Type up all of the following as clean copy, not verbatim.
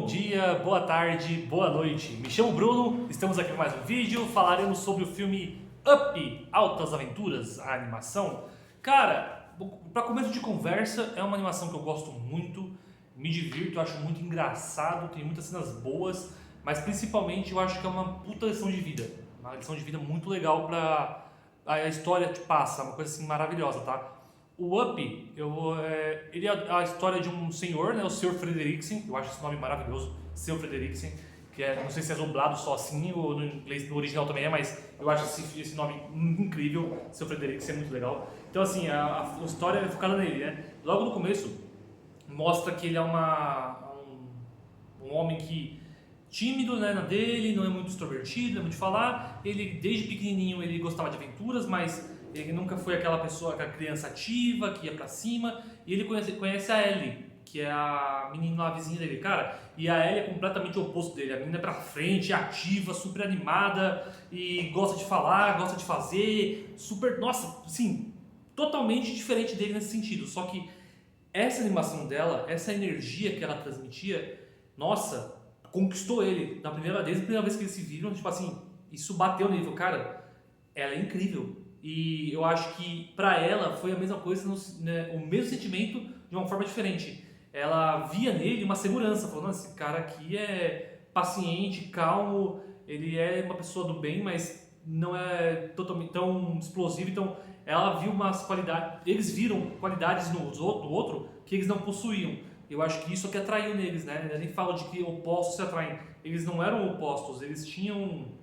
Bom dia, boa tarde, boa noite. Me chamo Bruno, estamos aqui com mais um vídeo. Falaremos sobre o filme Up, Altas Aventuras, a animação. Cara, para começo de conversa, é uma animação que eu gosto muito, me divirto, eu acho muito engraçado, tem muitas cenas boas, mas principalmente eu acho que é uma puta lição de vida. Uma lição de vida muito legal pra... A história te passa, uma coisa assim maravilhosa, tá? O Up, ele é a história de um senhor, né, o Sr. Frederiksen, eu acho esse nome maravilhoso, Sr. Frederiksen, que é, não sei se é dublado só assim ou no inglês, no original também é, mas eu acho esse nome incrível, Sr. Frederiksen, é muito legal. Então assim, a história é focada nele, né? Logo no começo, mostra que ele é um homem que tímido, né, na dele, não é muito extrovertido, não é muito de falar. Ele, desde pequenininho, ele gostava de aventuras, mas ele nunca foi aquela pessoa, aquela criança ativa, que ia pra cima. E ele conhece a Ellie, que é a menina lá, vizinha dele, cara. E a Ellie é completamente o oposto dele. A menina é pra frente, é ativa, super animada, e gosta de falar, gosta de fazer, super, nossa, assim, totalmente diferente dele nesse sentido. Só que essa animação dela, essa energia que ela transmitia, nossa, conquistou ele. Desde a primeira vez que eles se viram, tipo assim, isso bateu nele. Cara, ela é incrível. E eu acho que pra ela foi a mesma coisa, né, o mesmo sentimento de uma forma diferente. Ela via nele uma segurança, falando: esse cara aqui é paciente, calmo, ele é uma pessoa do bem, mas não é totalmente tão explosivo. Então ela viu umas qualidades, eles viram qualidades no outro que eles não possuíam. Eu acho que isso é que atraiu neles, né? A gente fala de que opostos se atraem. Eles não eram opostos, eles tinham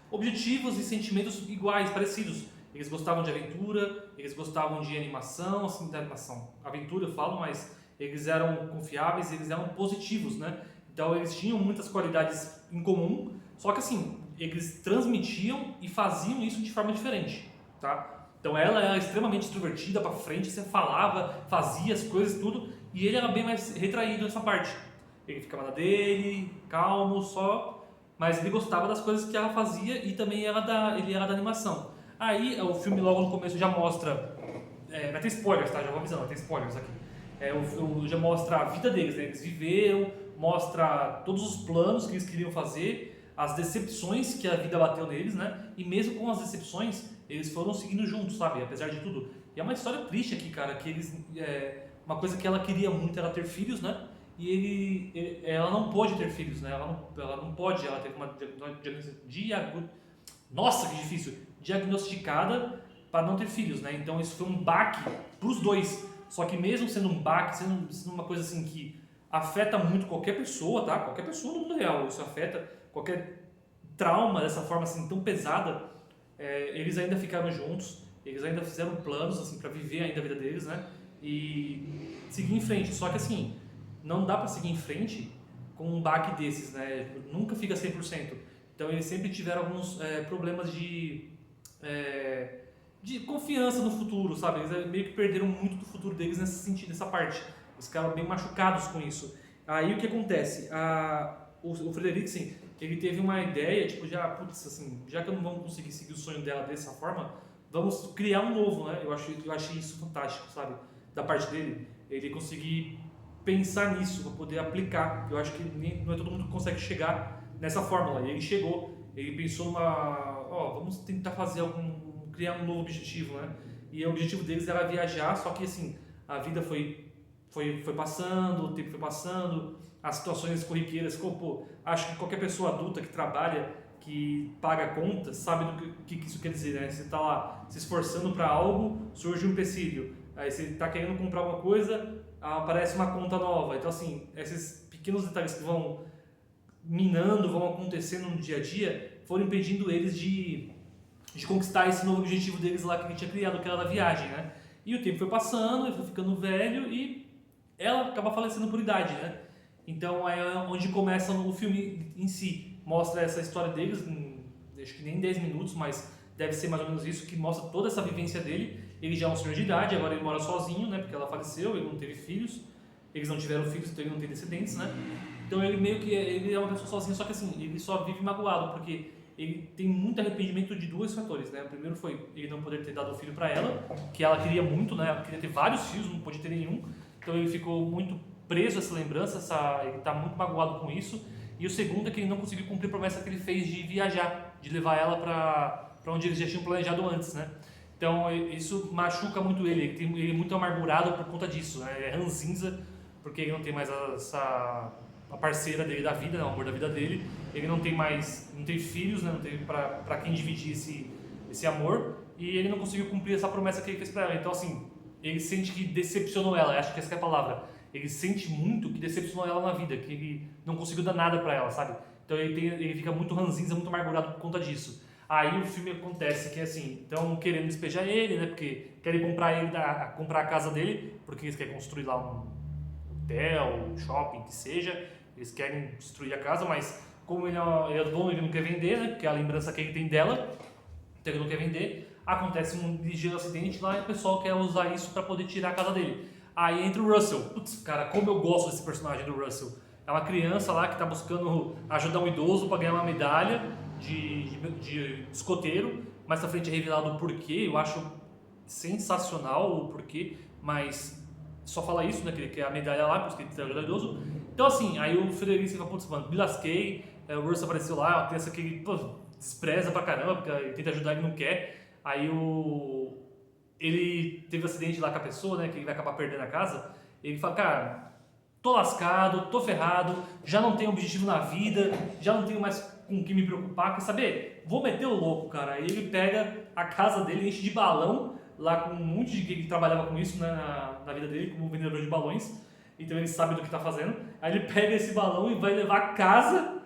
objetivos e sentimentos iguais, parecidos. Eles gostavam de aventura, eles gostavam de animação, assim, da animação. Aventura eu falo, mas eles eram confiáveis, eles eram positivos, né? Então eles tinham muitas qualidades em comum, só que assim, eles transmitiam e faziam isso de forma diferente, tá? Então ela era extremamente extrovertida, pra frente, você falava, fazia as coisas, tudo, e ele era bem mais retraído nessa parte. Ele ficava na dele, calmo, só, mas ele gostava das coisas que ela fazia e também ele era da animação. Aí o filme logo no começo já mostra, vai ter spoilers, tá? Já vou avisando, vai ter spoilers aqui. Já mostra a vida deles, né? Eles viveram, mostra todos os planos que eles queriam fazer, as decepções que a vida bateu neles, né? E mesmo com as decepções, eles foram seguindo juntos, sabe? Apesar de tudo. E é uma história triste aqui, cara, que eles... uma coisa que ela queria muito era ter filhos, né? E ela não pôde ter filhos, né? Ela não pode, ela teve uma nossa, que difícil! Diagnosticada para não ter filhos, né? Então isso foi um baque para os dois. Só que mesmo sendo um baque, sendo uma coisa assim que afeta muito qualquer pessoa, tá? Qualquer pessoa no mundo real, isso afeta qualquer trauma dessa forma assim tão pesada. Eles ainda ficaram juntos, eles ainda fizeram planos assim para viver ainda a vida deles, né? E seguir em frente. Só que assim, não dá para seguir em frente com um baque desses, né? Nunca fica 100%. Então eles sempre tiveram alguns problemas de confiança no futuro, sabe? Eles meio que perderam muito do futuro deles nesse sentido, nessa parte. Eles ficaram bem machucados com isso. Aí o que acontece? O Frederiksen, ele teve uma ideia, tipo, já que eu não vamos conseguir seguir o sonho dela dessa forma, vamos criar um novo, né? Eu achei isso fantástico, sabe? Da parte dele, ele conseguir pensar nisso para poder aplicar. Eu acho que não é todo mundo que consegue chegar nessa fórmula. E ele chegou, ele pensou vamos tentar criar um novo objetivo, né? E o objetivo deles era viajar, só que assim, a vida foi passando, o tempo foi passando, as situações corriqueiras, acho que qualquer pessoa adulta que trabalha, que paga contas, sabe do que isso quer dizer, né? Você está lá se esforçando para algo, surge um empecilho, aí você está querendo comprar uma coisa, aparece uma conta nova. Então assim, esses pequenos detalhes que vão minando, vão acontecendo no dia a dia, foram impedindo eles de conquistar esse novo objetivo deles lá que ele tinha criado, que era da viagem, né? E o tempo foi passando, ele foi ficando velho e ela acaba falecendo por idade, né? Então é onde começa o filme em si. Mostra essa história deles, acho que nem 10 minutos, mas deve ser mais ou menos isso, que mostra toda essa vivência dele. Ele já é um senhor de idade, agora ele mora sozinho, né? Porque ela faleceu, ele não teve filhos. Eles não tiveram filhos, então ele não tem descendentes, né? Então ele é uma pessoa sozinha, só que assim, ele só vive magoado, porque ele tem muito arrependimento de dois fatores, né? O primeiro foi ele não poder ter dado o filho para ela, que ela queria muito, né? Ela queria ter vários filhos, não podia ter nenhum. Então ele ficou muito preso a essa lembrança, ele tá muito magoado com isso. E o segundo é que ele não conseguiu cumprir a promessa que ele fez de viajar, de levar ela para onde eles já tinham planejado antes, né? Então isso machuca muito ele é muito amargurado por conta disso, né? Ele é ranzinza porque ele não tem mais a parceira dele da vida, né? O amor da vida dele. Ele não tem filhos, né? Não tem para quem dividir esse amor, e ele não conseguiu cumprir essa promessa que ele fez para ela. Então assim, ele sente que decepcionou ela, acho que essa é a palavra. Ele sente muito que decepcionou ela na vida, que ele não conseguiu dar nada pra ela, sabe? Então ele fica muito ranzinza, muito amargurado por conta disso. Aí o filme acontece que assim, estão querendo despejar ele, né? Porque querem comprar a casa dele, porque eles querem construir lá um hotel, um shopping, que seja. Eles querem destruir a casa, mas como ele é dono, ele não quer vender, né? Porque é a lembrança que ele tem dela, então ele não quer vender. Acontece um ligeiro acidente lá e o pessoal quer usar isso pra poder tirar a casa dele. Aí entra o Russell. Putz, cara, como eu gosto desse personagem do Russell. É uma criança lá que está buscando ajudar um idoso para ganhar uma medalha de escoteiro. Mais pra frente é revelado o porquê. Eu acho sensacional o porquê, mas só fala isso, né? Que ele quer a medalha lá, porque ele quer ajudar o idoso. Então assim, aí o Frederico fica, putz, mano, me lasquei. O Russell apareceu lá, uma criança que ele despreza pra caramba, porque ele tenta ajudar e não quer. Aí ele teve um acidente lá com a pessoa, né, que ele vai acabar perdendo a casa. Ele fala, cara, tô lascado, tô ferrado, já não tenho objetivo na vida, já não tenho mais com o que me preocupar, quer saber? Vou meter o louco, cara. Aí ele pega a casa dele, enche de balão, lá com um monte de gente que trabalhava com isso, né, na vida dele, como vendedor de balões. Então ele sabe do que tá fazendo. Aí ele pega esse balão e vai levar a casa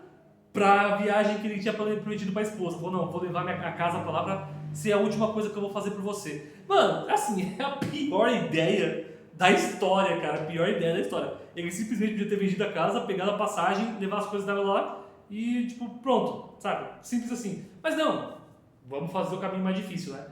pra viagem que ele tinha prometido pra esposa. Falou, não, vou levar a casa pra lá pra ser a última coisa que eu vou fazer por você. Mano, assim, é a pior ideia da história, cara. A pior ideia da história. Ele simplesmente podia ter vendido a casa, pegado a passagem, levar as coisas dela lá e, tipo, pronto, sabe? Simples assim. Mas não, vamos fazer o caminho mais difícil, né?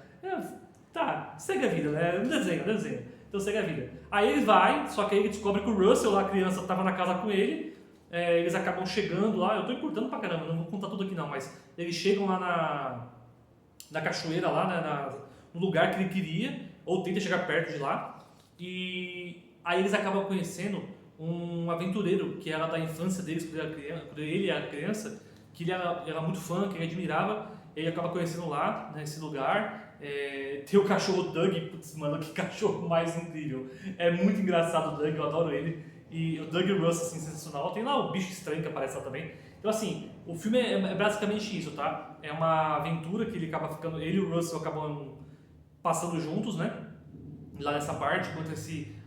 Tá, segue a vida, né? Desenho. Então segue a vida. Aí ele vai, só que aí ele descobre que o Russell, lá, a criança, tava na casa com ele. Eles acabam chegando lá, eu tô encurtando pra caramba, não vou contar tudo aqui não, mas eles chegam lá na cachoeira lá, né, no lugar que ele queria, ou tenta chegar perto de lá, e aí eles acabam conhecendo um aventureiro que era da infância deles, quando ele era criança, que ele era muito fã, que ele admirava. Ele acaba conhecendo lá, nesse lugar. Tem o cachorro Doug, putz, mano, que cachorro mais incrível. É muito engraçado o Doug, eu adoro ele. E o Doug Russell, assim, sensacional. Tem lá o bicho estranho que aparece lá também. Então, assim, o filme é basicamente isso, tá? É uma aventura que ele acaba ficando... Ele e o Russell acabam passando juntos, né? Lá nessa parte, enquanto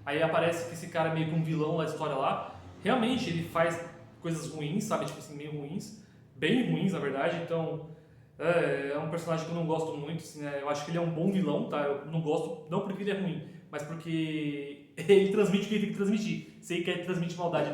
aí aparece que esse cara é meio que um vilão na história lá. Realmente, ele faz coisas ruins, sabe? Tipo assim, meio ruins. Bem ruins, na verdade. Então, é um personagem que eu não gosto muito, assim, né? Eu acho que ele é um bom vilão, tá? Eu não gosto, não porque ele é ruim, mas porque ele transmite o que ele tem que transmitir. Se ele quer transmitir maldade,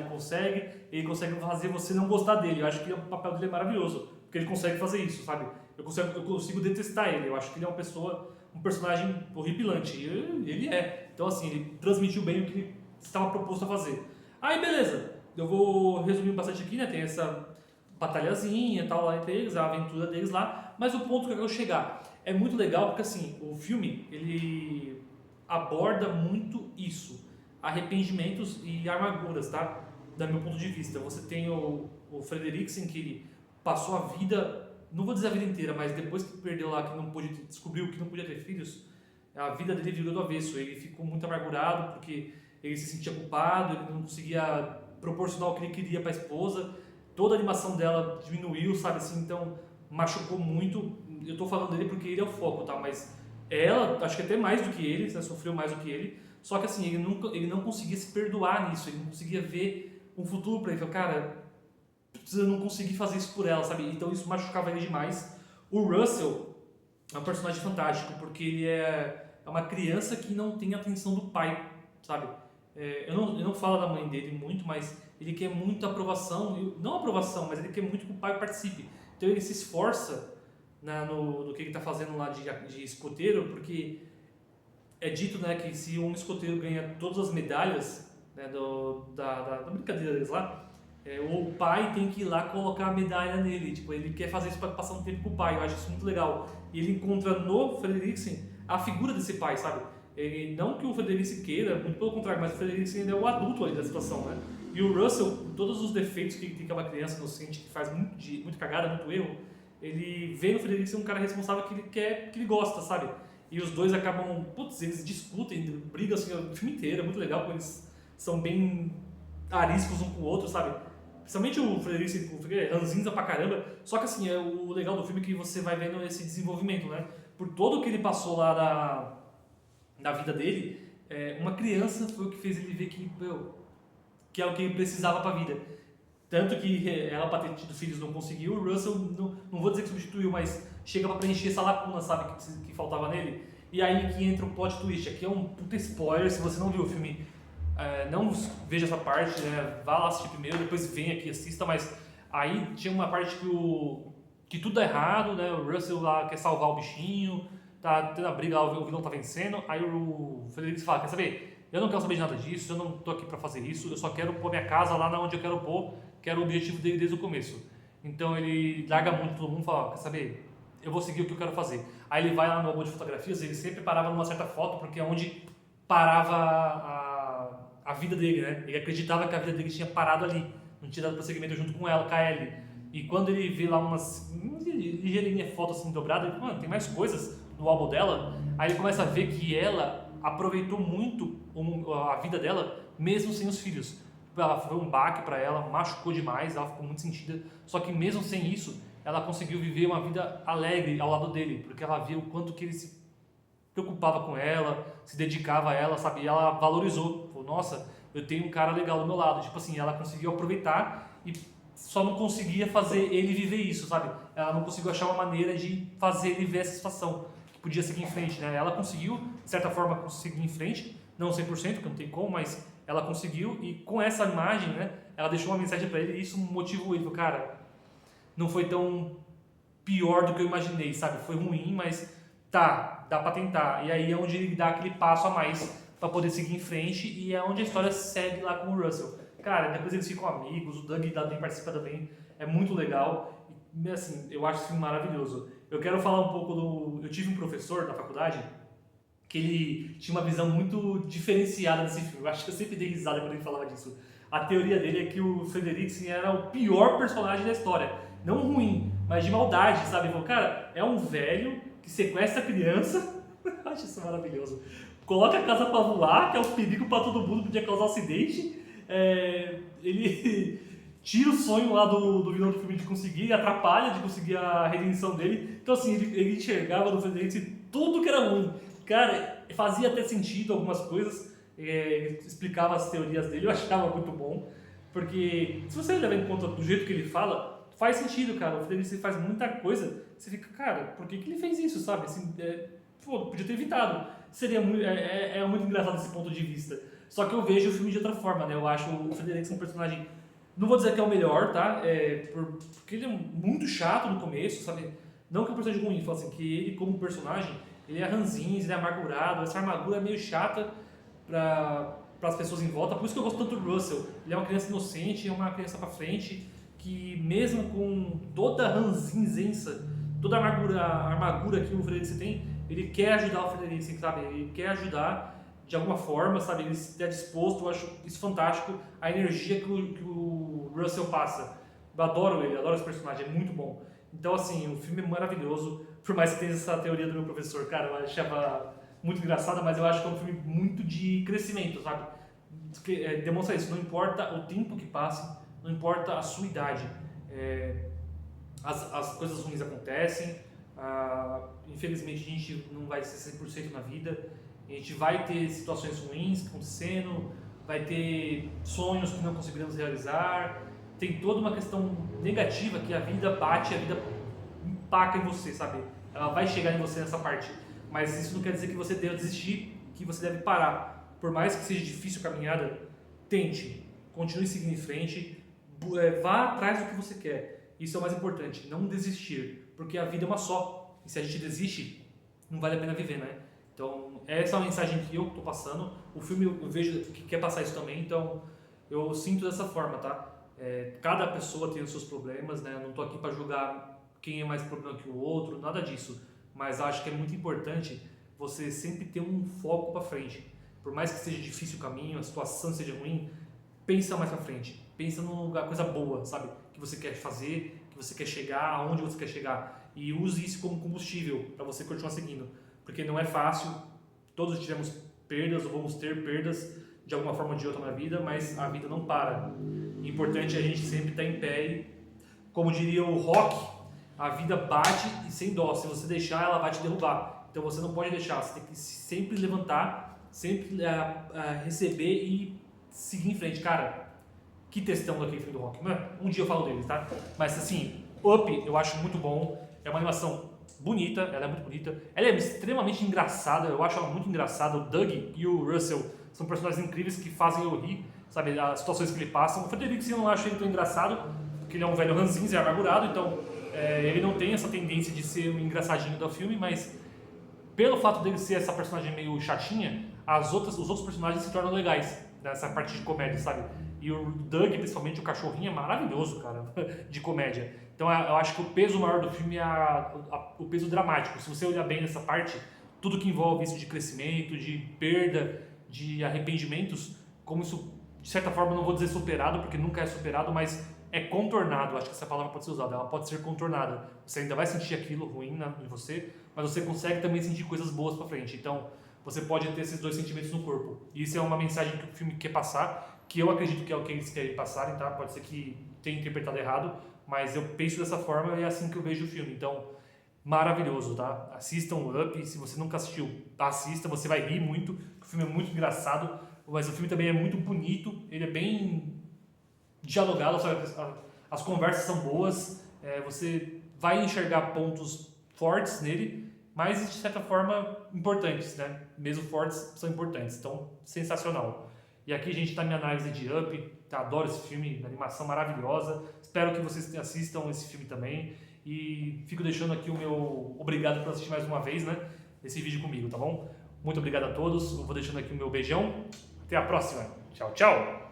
ele consegue fazer você não gostar dele. Eu acho que o papel dele é maravilhoso, porque ele consegue fazer isso, sabe? Eu consigo detestar ele. Eu acho que ele é um personagem horripilante. E ele é. Então, assim, ele transmitiu bem o que ele estava proposto a fazer. Aí, beleza. Eu vou resumir bastante aqui, né? Tem essa batalhazinha e tal lá entre eles, a aventura deles lá. Mas o ponto que eu quero chegar é muito legal porque, assim, o filme, ele aborda muito isso. Arrependimentos e amarguras, tá? Do meu ponto de vista. Você tem o Frederiksen, que ele passou a vida, não vou dizer a vida inteira, mas depois que perdeu lá, descobriu que não podia ter filhos, a vida dele virou do avesso. Ele ficou muito amargurado porque ele se sentia culpado, ele não conseguia proporcionar o que ele queria para a esposa. Toda a animação dela diminuiu, sabe assim? Então machucou muito. Eu tô falando dele porque ele é o foco, tá? Mas ela, acho que até mais do que ele, né? Sofreu mais do que ele. Só que assim, ele não conseguia se perdoar nisso, ele não conseguia ver um futuro para ele. Falei, cara, eu não consegui fazer isso por ela, sabe? Então isso machucava ele demais. O Russell é um personagem fantástico, porque ele é uma criança que não tem a atenção do pai, sabe? Eu não falo da mãe dele muito, mas ele quer muito aprovação, não aprovação, mas ele quer muito que o pai participe. Então ele se esforça no que ele está fazendo lá de escoteiro, porque é dito, né, que se um escoteiro ganha todas as medalhas, né, da brincadeira deles lá, o pai tem que ir lá colocar a medalha nele. Tipo, ele quer fazer isso para passar um tempo com o pai. Eu acho isso muito legal. E ele encontra no Frederiksen a figura desse pai, sabe? Ele, não que o Frederick queira, muito pelo contrário, mas o Frederick ainda é o adulto ali da situação, né? E o Russell, com todos os defeitos que tem, que é uma criança inocente que faz muito cagada, muito erro, ele vê no Frederick um cara responsável que ele quer, que ele gosta, sabe? E os dois acabam, putz, eles discutem, brigam assim o filme inteiro, é muito legal, porque eles são bem ariscos um com o outro, sabe? Principalmente o Frederick, ranzinza pra caramba, só que assim, o legal do filme é que você vai vendo esse desenvolvimento, né? Por todo o que ele passou lá na vida dele, uma criança foi o que fez ele ver que, meu, que é o que ele precisava pra vida. Tanto que ela, pra ter tido filhos, não conseguiu. O Russell, não vou dizer que substituiu, mas chega pra preencher essa lacuna, sabe, que faltava nele. E aí que entra o plot twist. Aqui é um puta spoiler, se você não viu o filme, não veja essa parte, né? Vá lá assistir primeiro, depois vem aqui, assista, mas aí tinha uma parte que tudo dá errado, né? O Russell lá quer salvar o bichinho, tá tendo a briga lá, o vilão tá vencendo, aí o Frederick fala, quer saber? Eu não quero saber de nada disso, eu não tô aqui pra fazer isso, eu só quero pôr minha casa lá onde eu quero pôr, que era o objetivo dele desde o começo. Então ele larga muito todo mundo e fala, quer saber? Eu vou seguir o que eu quero fazer. Aí ele vai lá no álbum de fotografias, ele sempre parava numa certa foto, porque é onde parava a vida dele, né? Ele acreditava que a vida dele tinha parado ali, não tinha dado prosseguimento junto com ela, com a Ellie. E quando ele vê lá umas ligeirinha foto assim dobrada, ele fala, mano, tem mais coisas no álbum dela. Aí ele começa a ver que ela aproveitou muito a vida dela, mesmo sem os filhos. Ela foi um baque para ela, machucou demais, ela ficou muito sentida. Só que mesmo sem isso, ela conseguiu viver uma vida alegre ao lado dele, porque ela viu o quanto que ele se preocupava com ela, se dedicava a ela, sabe? E ela valorizou. Falou, nossa, eu tenho um cara legal do meu lado. Tipo assim, ela conseguiu aproveitar e só não conseguia fazer ele viver isso, sabe? Ela não conseguiu achar uma maneira de fazer ele ver essa situação, que podia seguir em frente, né? Ela conseguiu, de certa forma, seguir em frente, não 100%, que não tem como, mas ela conseguiu, e com essa imagem, né, ela deixou uma mensagem pra ele, e isso motivou ele, cara, não foi tão pior do que eu imaginei, sabe? Foi ruim, mas tá, dá pra tentar. E aí é onde ele dá aquele passo a mais pra poder seguir em frente, e é onde a história segue lá com o Russell. Cara, depois eles ficam amigos, o Doug também participa também, é muito legal. E, assim, eu acho esse filme maravilhoso. Eu quero falar um pouco do... Eu tive um professor na faculdade que ele tinha uma visão muito diferenciada desse filme. Eu acho que eu sempre dei risada quando ele falava disso. A teoria dele é que o Frederiksen era o pior personagem da história. Não ruim, mas de maldade, sabe? Ele falou, cara, é um velho que sequestra a criança. Eu acho isso maravilhoso. Coloca a casa pra voar, que é um perigo pra todo mundo, podia causar acidente. Ele tira o sonho lá do vilão do filme de conseguir, atrapalha de conseguir a redenção dele. Então assim, ele enxergava no Frederiksen tudo que era ruim. Cara, fazia até sentido algumas coisas, ele explicava as teorias dele, eu achava muito bom, porque se você levar em conta do jeito que ele fala, faz sentido, cara, o Frederick faz muita coisa, você fica, cara, por que ele fez isso, sabe? Assim, pô, podia ter evitado. Seria muito, muito engraçado esse ponto de vista. Só que eu vejo o filme de outra forma, né? Eu acho o Frederick um personagem, não vou dizer que é o melhor, tá? Porque ele é muito chato no começo, sabe? Não que é um personagem ruim, falo assim, que ele como personagem, ele é ranzinho, ele é amargurado, essa armadura é meio chata para as pessoas em volta, por isso que eu gosto tanto do Russell. Ele é uma criança inocente, é uma criança para frente, que mesmo com toda a ranzinzença, toda a amargura que o Frederick tem, ele quer ajudar o Frederick, sabe? Ele quer ajudar de alguma forma, sabe? Ele está disposto, eu acho isso fantástico, a energia que o Russell passa. Eu adoro ele, adoro esse personagem, é muito bom. Então, assim, o filme é maravilhoso, por mais que tenha essa teoria do meu professor, cara, eu achava muito engraçada, mas eu acho que é um filme muito de crescimento, sabe? Demonstra isso, não importa o tempo que passe, não importa a sua idade. As coisas ruins acontecem, infelizmente a gente não vai ser 100% na vida, a gente vai ter situações ruins acontecendo, vai ter sonhos que não conseguiremos realizar, tem toda uma questão negativa que a vida bate, a vida empaca em você, sabe? Ela vai chegar em você nessa parte, mas isso não quer dizer que você deve desistir, que você deve parar. Por mais que seja difícil a caminhada, tente, continue seguindo em frente, vá atrás do que você quer. Isso é o mais importante, não desistir, porque a vida é uma só, e se a gente desiste, não vale a pena viver, né? Então, essa é a mensagem que eu estou passando, o filme eu vejo que quer passar isso também, então eu sinto dessa forma, tá? Cada pessoa tem os seus problemas, né? Eu não estou aqui para julgar quem é mais problema que o outro, nada disso, mas acho que é muito importante você sempre ter um foco para frente. Por mais que seja difícil o caminho, a situação seja ruim, pensa mais para frente. Pensa num lugar, coisa boa, sabe? Que você quer fazer, que você quer chegar, aonde você quer chegar. E use isso como combustível para você continuar seguindo. Porque não é fácil, todos tivemos perdas ou vamos ter perdas de alguma forma ou de outra na vida, mas a vida não para. O importante é a gente sempre estar em pé e, como diria o Rock, a vida bate e sem dó. Se você deixar, ela vai te derrubar. Então você não pode deixar, você tem que sempre levantar, sempre receber e seguir em frente. Cara, que textão daquele filme do Rock. Um dia eu falo deles, tá? Mas assim, Up eu acho muito bom. É uma animação bonita, ela é muito bonita. Ela é extremamente engraçada, eu acho ela muito engraçada. O Doug e o Russell são personagens incríveis que fazem eu rir, sabe? As situações que ele passa. O Frederico, eu não acho ele tão engraçado, porque ele é um velho ranzinza e amargurado, então ele não tem essa tendência de ser um engraçadinho do filme, mas pelo fato dele ser essa personagem meio chatinha, os outros personagens se tornam legais nessa parte de comédia, sabe? E o Doug, principalmente o cachorrinho, é maravilhoso, cara, de comédia. Então eu acho que o peso maior do filme é o peso dramático. Se você olhar bem nessa parte, tudo que envolve isso de crescimento, de perda, de arrependimentos, como isso, de certa forma, não vou dizer superado, porque nunca é superado, mas é contornado. Acho que essa palavra pode ser usada, ela pode ser contornada. Você ainda vai sentir aquilo ruim em você, mas você consegue também sentir coisas boas pra frente. Então, você pode ter esses dois sentimentos no corpo. E isso é uma mensagem que o filme quer passar, que eu acredito que é o que eles querem passarem, tá? Pode ser que tenha interpretado errado, mas eu penso dessa forma e é assim que eu vejo o filme. Então, maravilhoso, tá? Assistam o Up, se você nunca assistiu, assista, você vai rir muito, o filme é muito engraçado, mas o filme também é muito bonito, ele é bem dialogado, sabe? As conversas são boas, você vai enxergar pontos fortes nele, mas de certa forma importantes, né? Mesmo fortes, são importantes, então sensacional. E aqui, gente, tá minha análise de Up, tá? Adoro esse filme, animação maravilhosa, espero que vocês assistam esse filme também, e fico deixando aqui o meu obrigado por assistir mais uma vez, né? Esse vídeo comigo, tá bom? Muito obrigado a todos, eu vou deixando aqui o meu beijão, até a próxima, tchau, tchau!